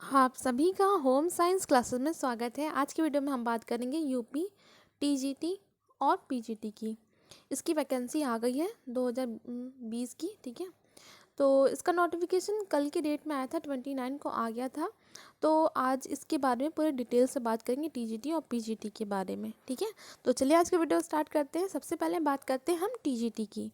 आप सभी का होम साइंस क्लासेस में स्वागत है। आज की वीडियो में हम बात करेंगे यूपी टीजीटी और पीजीटी की। इसकी वैकेंसी आ गई है 2020 की, ठीक है। तो इसका नोटिफिकेशन कल की डेट में आया था, 29 को आ गया था। तो आज इसके बारे में पूरे डिटेल से बात करेंगे, टीजीटी और पीजीटी के बारे में, ठीक है। तो चलिए आज की वीडियो स्टार्ट करते हैं। सबसे पहले बात करते हैं हम टीजीटी की।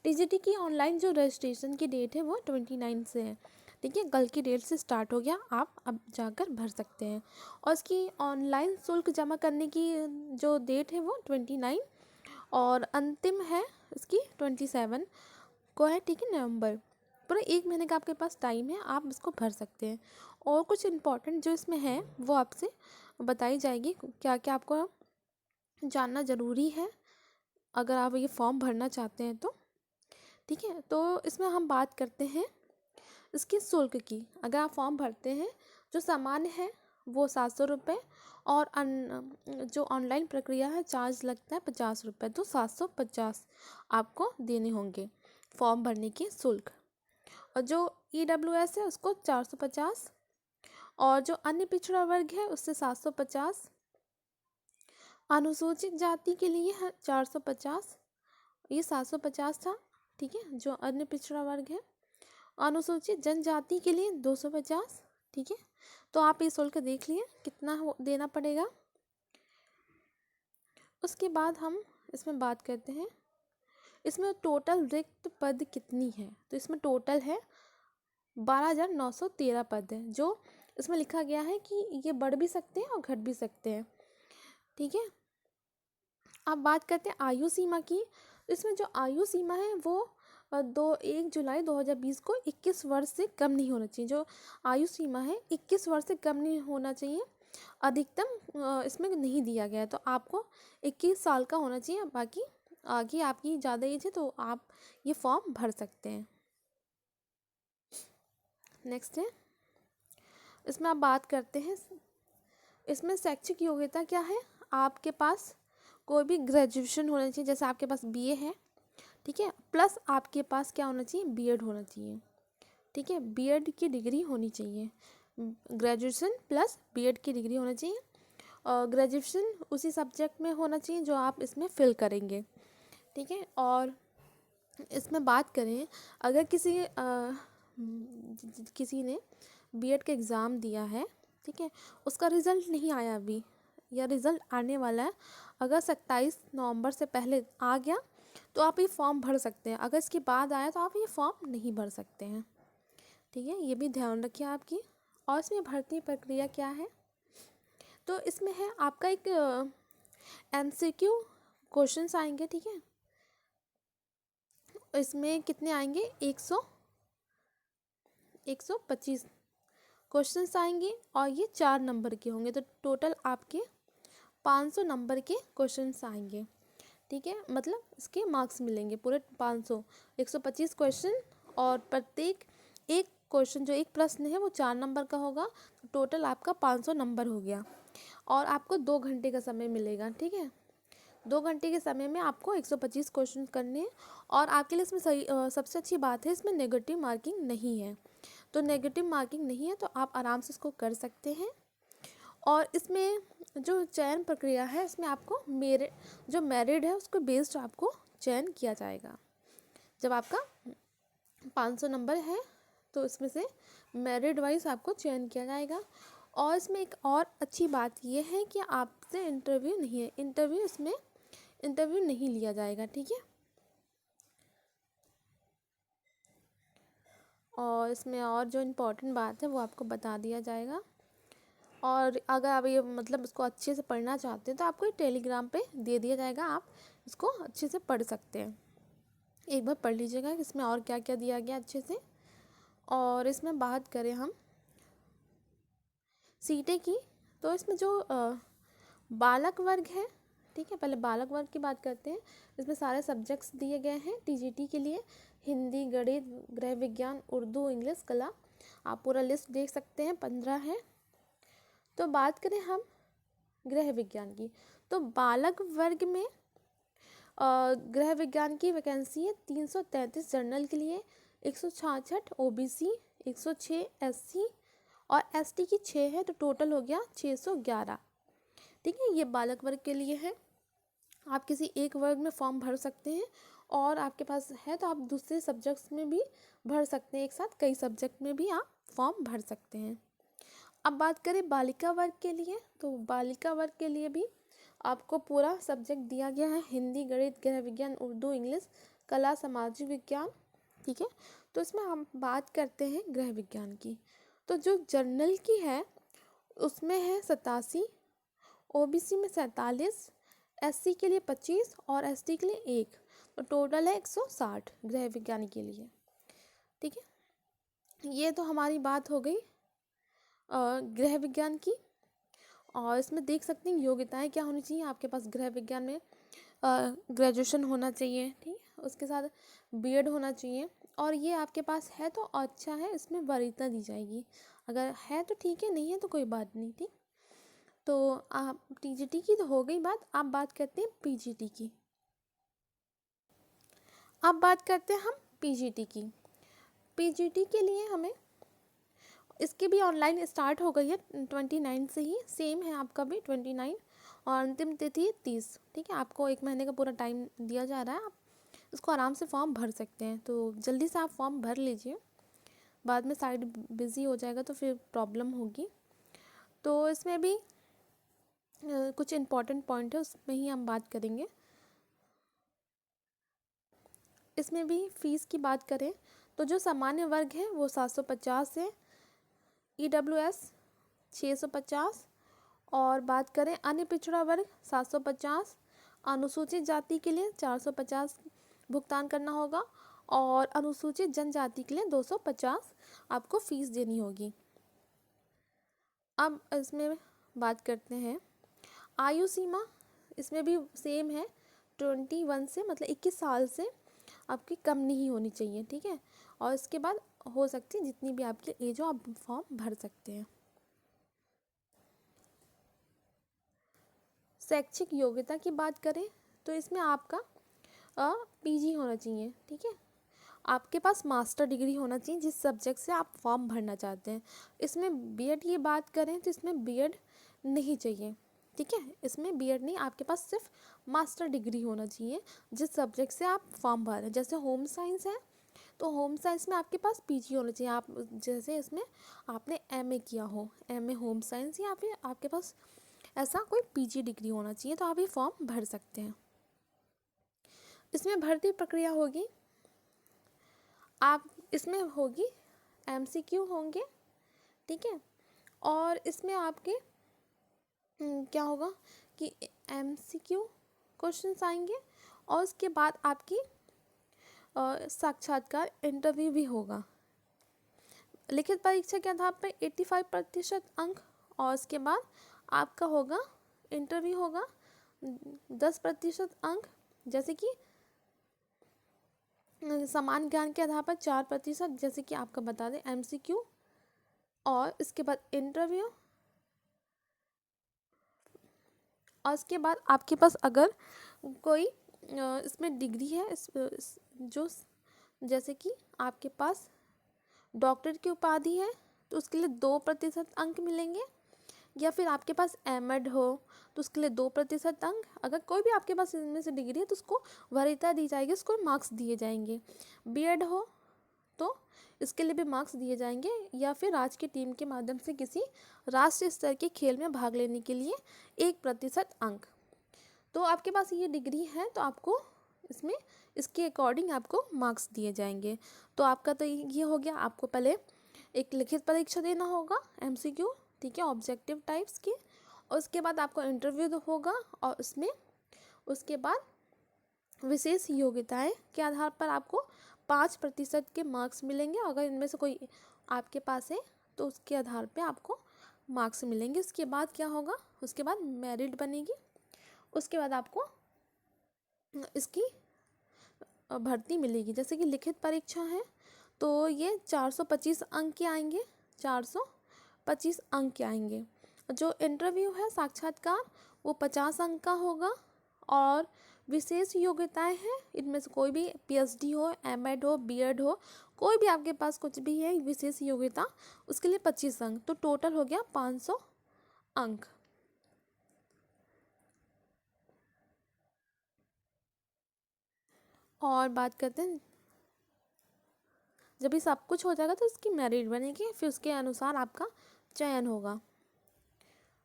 टीजीटी की ऑनलाइन जो रजिस्ट्रेशन की डेट है वो 29 से है, ठीक है। कल की डेट से स्टार्ट हो गया, आप अब जाकर भर सकते हैं। और इसकी ऑनलाइन शुल्क जमा करने की जो डेट है वो 29 और अंतिम है इसकी 27 को है, ठीक है, नवंबर। पूरा एक महीने का आपके पास टाइम है, आप इसको भर सकते हैं। और कुछ इम्पोर्टेंट जो इसमें है वो आपसे बताई जाएगी, क्या क्या आपको जानना ज़रूरी है अगर आप ये फॉर्म भरना चाहते हैं तो, ठीक है। तो इसमें हम बात करते हैं इसके शुल्क की। अगर आप फॉर्म भरते हैं, जो सामान्य है वो 700 रुपये और जो ऑनलाइन प्रक्रिया है चार्ज लगता है 50 रुपये, तो 750 आपको देने होंगे फॉर्म भरने के शुल्क। और जो EWS है उसको 450 और जो अन्य पिछड़ा वर्ग है उससे 750, अनुसूचित जाति के लिए है 450, ये 750 था, ठीक है, जो अन्य पिछड़ा वर्ग है। अनुसूचित जनजाति के लिए 250, ठीक है। तो आप ये शुल्क देख लिए कितना देना पड़ेगा। उसके बाद हम इसमें बात करते हैं इसमें टोटल रिक्त पद कितनी है। तो इसमें टोटल है 12,913 पद है, जो इसमें लिखा गया है कि ये बढ़ भी सकते हैं और घट भी सकते हैं, ठीक है। अब बात करते हैं आयु सीमा की। इसमें जो आयु सीमा है वो 1 जुलाई 2020 को 21 वर्ष से कम नहीं होना चाहिए। जो आयु सीमा है 21 वर्ष से कम नहीं होना चाहिए। अधिकतम इसमें नहीं दिया गया है, तो आपको 21 साल का होना चाहिए। बाकी आगे आपकी ज़्यादा एज है तो आप ये फॉर्म भर सकते हैं। नेक्स्ट है, इसमें आप बात करते हैं इसमें शैक्षिक योग्यता क्या है। आपके पास कोई भी ग्रेजुएशन होना चाहिए, जैसे आपके पास BA है, ठीक है, प्लस आपके पास क्या होना चाहिए, B.Ed होना चाहिए, ठीक है। B.Ed की डिग्री होनी चाहिए, ग्रेजुएशन प्लस B.Ed की डिग्री होना चाहिए। और ग्रेजुएशन उसी सब्जेक्ट में होना चाहिए जो आप इसमें फिल करेंगे, ठीक है। और इसमें बात करें, अगर किसी ने B.Ed का एग्ज़ाम दिया है, ठीक है, उसका रिज़ल्ट नहीं आया अभी या रिज़ल्ट आने वाला है, अगर 27 नवंबर से पहले आ गया तो आप ये फॉर्म भर सकते हैं। अगर इसके बाद आया तो आप ये फॉर्म नहीं भर सकते हैं, ठीक है, ये भी ध्यान रखिए आपकी। और इसमें भर्ती प्रक्रिया क्या है, तो इसमें है आपका एक MCQ क्वेश्चंस आएंगे, ठीक है। इसमें कितने आएंगे, 125 क्वेश्चंस आएंगे और ये 4 नंबर के होंगे, तो टोटल आपके 500 नंबर के क्वेश्चंस आएंगे, ठीक है। मतलब इसके मार्क्स मिलेंगे पूरे 500, 125 क्वेश्चन और प्रत्येक एक क्वेश्चन जो एक प्रश्न है वो 4 नंबर का होगा, तो टोटल आपका 500 नंबर हो गया। और आपको 2 घंटे का समय मिलेगा, ठीक है। 2 घंटे के समय में आपको 125 क्वेश्चन करने हैं। और आपके लिए इसमें सबसे अच्छी बात है, इसमें नेगेटिव मार्किंग नहीं है। तो नेगेटिव मार्किंग नहीं है तो आप आराम से इसको कर सकते हैं। और इसमें जो चयन प्रक्रिया है, इसमें आपको जो मेरिट है उसको बेस्ड आपको चयन किया जाएगा। जब आपका 500 नंबर है तो इसमें से मेरिट वाइज आपको चयन किया जाएगा। और इसमें एक और अच्छी बात ये है कि आपसे इंटरव्यू नहीं है, इंटरव्यू नहीं लिया जाएगा, ठीक है। और इसमें और जो इम्पोर्टेंट बात है वो आपको बता दिया जाएगा। और अगर आप ये मतलब इसको अच्छे से पढ़ना चाहते हैं तो आपको टेलीग्राम पे दे दिया जाएगा, आप इसको अच्छे से पढ़ सकते हैं। एक बार पढ़ लीजिएगा कि इसमें और क्या क्या दिया गया अच्छे से। और इसमें बात करें हम सीटें की, तो इसमें जो बालक वर्ग है, ठीक है, पहले बालक वर्ग की बात करते हैं। इसमें सारे सब्जेक्ट्स दिए गए हैं टीजीटी के लिए, हिंदी, गणित, गृह विज्ञान, उर्दू, इंग्लिश, कला। आप पूरा लिस्ट देख सकते हैं, 15 है। तो बात करें हम गृह विज्ञान की, तो बालक वर्ग में गृह विज्ञान की वैकेंसी है 333 जनरल के लिए, 166 OBC, 106 SC और एसटी की 6 है, तो टोटल हो गया 611। ठीक है, ये बालक वर्ग के लिए है। आप किसी एक वर्ग में फॉर्म भर सकते हैं, और आपके पास है तो आप दूसरे सब्जेक्ट्स में भी भर सकते हैं, एक साथ कई सब्जेक्ट में भी आप फॉर्म भर सकते हैं। अब बात करें बालिका वर्ग के लिए, तो बालिका वर्ग के लिए भी आपको पूरा सब्जेक्ट दिया गया है, हिंदी, गणित, गृह विज्ञान, उर्दू, इंग्लिश, कला, सामाजिक विज्ञान। ठीक है, तो इसमें हम बात करते हैं गृह विज्ञान की। तो जो जर्नल की है उसमें है 87, ओबीसी में 47, एससी के लिए 25 और एसटी के लिए 1, तो टोटल है 160 गृह विज्ञान के लिए। ठीक है, ये तो हमारी बात हो गई गृह विज्ञान की। और इसमें देख सकते हैं योग्यताएं क्या होनी चाहिए। आपके पास गृह विज्ञान में ग्रेजुएशन होना चाहिए, ठीक है, उसके साथ बीएड होना चाहिए, और ये आपके पास है तो अच्छा है, इसमें वरीयता दी जाएगी। अगर है तो ठीक है, नहीं है तो कोई बात नहीं। ठीक, तो आप टीजीटी की तो हो गई बात। आप बात करते हैं पीजीटी की। अब बात करते हैं हम पीजीटी की। पीजीटी के लिए हमें इसकी भी ऑनलाइन स्टार्ट हो गई है 29 से ही, सेम है आपका भी 29, और अंतिम तिथि है 30। ठीक है, आपको 1 महीने का पूरा टाइम दिया जा रहा है, आप इसको आराम से फॉर्म भर सकते हैं। तो जल्दी से आप फॉर्म भर लीजिए, बाद में साइड बिज़ी हो जाएगा तो फिर प्रॉब्लम होगी। तो इसमें भी कुछ इम्पॉर्टेंट पॉइंट है, उसमें ही हम बात करेंगे। इसमें भी फीस की बात करें तो जो सामान्य वर्ग है वो 750 है, EWS 650, और बात करें अन्य पिछड़ा वर्ग 750, अनुसूचित जाति के लिए 450 भुगतान करना होगा, और अनुसूचित जनजाति के लिए 250 आपको फीस देनी होगी। अब इसमें बात करते हैं आयु सीमा। इसमें भी सेम है, 21 से मतलब 21 साल से आपकी कम नहीं होनी चाहिए। ठीक है, और इसके बाद हो सकती है जितनी भी आपकी एज हो आप फॉर्म भर सकते हैं। शैक्षिक योग्यता की बात करें तो इसमें आपका पीजी होना चाहिए। ठीक है, आपके पास मास्टर डिग्री होना चाहिए जिस सब्जेक्ट से आप फॉर्म भरना चाहते हैं। इसमें बीएड की बात करें तो इसमें बीएड नहीं चाहिए। ठीक है, इसमें बीएड नहीं, आपके पास सिर्फ मास्टर डिग्री होना चाहिए जिस सब्जेक्ट से आप फॉर्म भर रहे हैं। जैसे होम साइंस है तो होम साइंस में आपके पास पीजी होना चाहिए। आप जैसे इसमें आपने एमए किया हो, एमए होम साइंस, या फिर आपके पास ऐसा कोई पीजी डिग्री होना चाहिए, तो आप ये फॉर्म भर सकते हैं। इसमें भर्ती प्रक्रिया होगी, आप इसमें होगी एमसीक्यू होंगे। ठीक है, और इसमें आपके क्या होगा कि एमसीक्यू क्वेश्चंस आएंगे, और उसके बाद आपकी साक्षात्कार इंटरव्यू भी होगा। लिखित परीक्षा के आधार पर 85% अंक, और उसके बाद आपका होगा इंटरव्यू होगा 10% अंक, जैसे कि समान ज्ञान के आधार पर 4%, जैसे कि आपका बता दें एमसीक्यू, और इसके बाद इंटरव्यू, और उसके बाद आपके पास अगर कोई इसमें डिग्री है जो जैसे कि आपके पास डॉक्टर की उपाधि है तो उसके लिए 2% अंक मिलेंगे, या फिर आपके पास एमएड हो तो उसके लिए 2% अंक। अगर कोई भी आपके पास इनमें से डिग्री है तो उसको वरीयता दी जाएगी, उसको मार्क्स दिए जाएंगे। बीएड हो तो इसके लिए भी मार्क्स दिए जाएंगे, या फिर राज्य की टीम के माध्यम से किसी राष्ट्रीय स्तर के खेल में भाग लेने के लिए 1% अंक। तो आपके पास ये डिग्री है तो आपको इसमें इसके अकॉर्डिंग आपको मार्क्स दिए जाएंगे। तो आपका तो ये हो गया, आपको पहले एक लिखित परीक्षा देना होगा एमसीक्यू, ठीक है, ऑब्जेक्टिव टाइप्स की, और उसके बाद आपको इंटरव्यू होगा, और उसमें उसके बाद विशेष योग्यताएं के आधार पर आपको 5% के मार्क्स मिलेंगे। अगर इनमें से कोई आपके पास है तो उसके आधार पे आपको मार्क्स मिलेंगे। उसके बाद क्या होगा, उसके बाद मेरिट बनेगी, उसके बाद आपको इसकी भर्ती मिलेगी। जैसे कि लिखित परीक्षा है तो ये 425 अंक के आएंगे, 425 अंक के आएंगे। जो इंटरव्यू है साक्षात्कार वो 50 अंक का होगा, और विशेष योग्यताएं हैं इनमें से कोई भी पीएचडी हो, एमएड हो, बीएड हो, कोई भी आपके पास कुछ भी है विशेष योग्यता, उसके लिए 25 अंक, तो टोटल हो गया 500 अंक। और बात करते हैं, जब ये सब कुछ हो जाएगा तो इसकी मेरिट बनेगी, फिर उसके अनुसार आपका चयन होगा।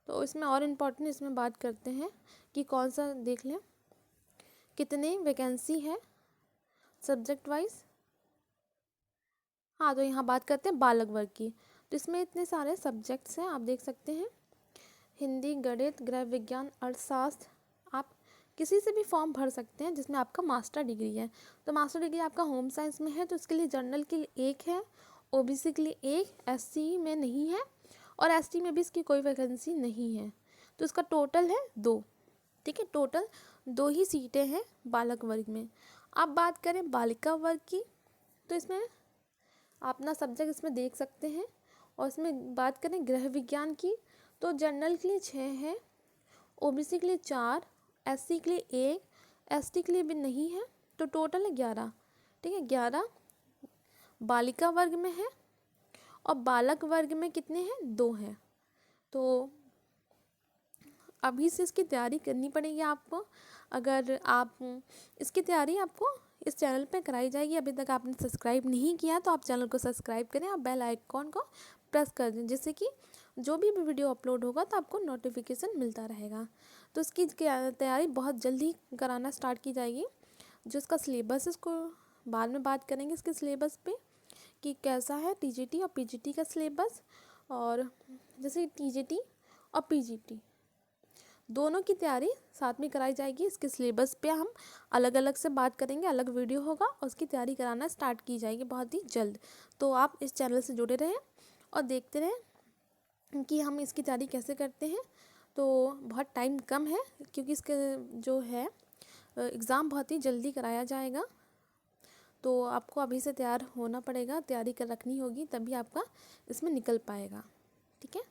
तो इसमें और इम्पोर्टेंट इसमें बात करते हैं कि कौन सा, देख लें कितने वैकेंसी है सब्जेक्ट वाइज। हाँ, तो यहाँ बात करते हैं बालक वर्ग की। तो इसमें इतने सारे सब्जेक्ट्स हैं, आप देख सकते हैं, हिंदी, गणित, गृह विज्ञान, अर्थशास्त्र। आप किसी से भी फॉर्म भर सकते हैं जिसमें आपका मास्टर डिग्री है। तो मास्टर डिग्री आपका होम साइंस में है तो उसके लिए जनरल के लिए 1 है, ओबीसी के लिए 1, एससी में नहीं है और एसटी में भी इसकी कोई वैकेंसी नहीं है। तो इसका टोटल है 2, ठीक है, टोटल 2 ही सीटें हैं बालक वर्ग में। अब बात करें बालिका वर्ग की, तो इसमें आप अपना सब्जेक्ट इसमें देख सकते हैं। और इसमें बात करें गृह विज्ञान की, तो जनरल के लिए 6 है, ओबीसी के लिए 4, एससी के लिए 1, एसटी के लिए भी नहीं है, तो टोटल है 11, ठीक है, 11 बालिका वर्ग में है। और बालक वर्ग में कितने हैं, 2 हैं। तो अभी से इसकी तैयारी करनी पड़ेगी आपको। अगर आप इसकी तैयारी आपको इस चैनल पे कराई जाएगी। अभी तक आपने सब्सक्राइब नहीं किया तो आप चैनल को सब्सक्राइब करें और बेल आइकॉन को प्रेस कर दें, जिससे कि जो भी वीडियो अपलोड होगा तो आपको नोटिफिकेशन मिलता रहेगा। तो इसकी तैयारी बहुत जल्दी कराना स्टार्ट की जाएगी। जो इसका सिलेबस है इसको बाद में बात करेंगे, इसके सिलेबस पे कि कैसा है टीजीटी और पीजीटी का सिलेबस। और जैसे टीजीटी और पीजीटी दोनों की तैयारी साथ में कराई जाएगी। इसके सिलेबस पे हम अलग अलग से बात करेंगे, अलग वीडियो होगा और उसकी तैयारी कराना स्टार्ट की जाएगी बहुत ही जल्द। तो आप इस चैनल से जुड़े रहें और देखते रहें कि हम इसकी तैयारी कैसे करते हैं। तो बहुत टाइम कम है क्योंकि इसके जो है एग्ज़ाम बहुत ही जल्दी कराया जाएगा। तो आपको अभी से तैयार होना पड़ेगा, तैयारी कर रखनी होगी, तभी आपका इसमें निकल पाएगा, ठीक है।